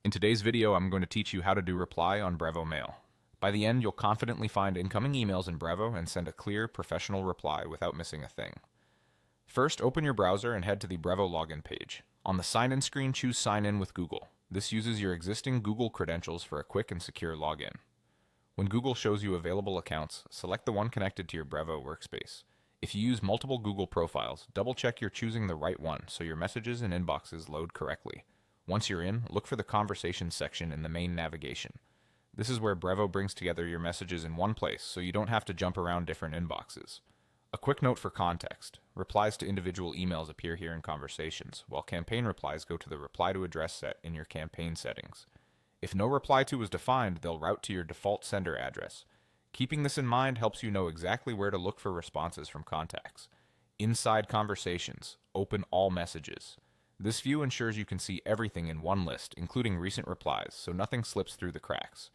In today's video, I'm going to teach you how to do reply on Brevo Mail. By the end, you'll confidently find incoming emails in Brevo and send a clear, professional reply without missing a thing. First, open your browser and head to the Brevo login page. On the sign-in screen, choose Sign In with Google. This uses your existing Google credentials for a quick and secure login. When Google shows you available accounts, select the one connected to your Brevo workspace. If you use multiple Google profiles, double-check you're choosing the right one so your messages and inboxes load correctly. Once you're in, look for the Conversations section in the main navigation. This is where Brevo brings together your messages in one place so you don't have to jump around different inboxes. A quick note for context. Replies to individual emails appear here in Conversations, while campaign replies go to the Reply to Address set in your campaign settings. If no reply to is defined, they'll route to your default sender address. Keeping this in mind helps you know exactly where to look for responses from contacts. Inside Conversations, open all messages. This view ensures you can see everything in one list, including recent replies, so nothing slips through the cracks.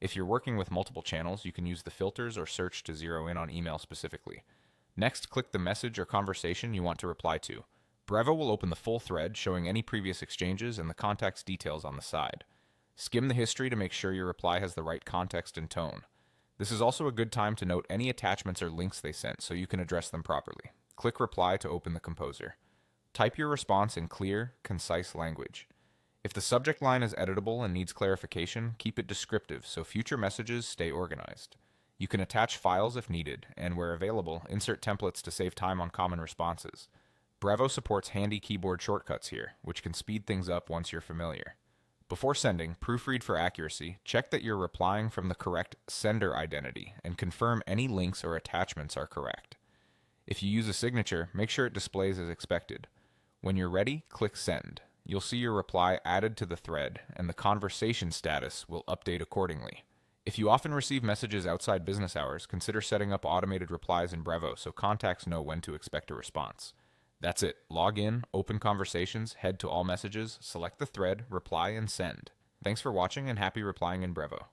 If you're working with multiple channels, you can use the filters or search to zero in on email specifically. Next, click the message or conversation you want to reply to. Brevo will open the full thread, showing any previous exchanges and the contact's details on the side. Skim the history to make sure your reply has the right context and tone. This is also a good time to note any attachments or links they sent so you can address them properly. Click Reply to open the composer. Type your response in clear, concise language. If the subject line is editable and needs clarification, keep it descriptive so future messages stay organized. You can attach files if needed, and where available, insert templates to save time on common responses. Brevo supports handy keyboard shortcuts here, which can speed things up once you're familiar. Before sending, proofread for accuracy, check that you're replying from the correct sender identity, and confirm any links or attachments are correct. If you use a signature, make sure it displays as expected. When you're ready, click Send. You'll see your reply added to the thread, and the conversation status will update accordingly. If you often receive messages outside business hours, consider setting up automated replies in Brevo so contacts know when to expect a response. That's it. Log in, open Conversations, head to all messages, select the thread, reply, and send. Thanks for watching and happy replying in Brevo.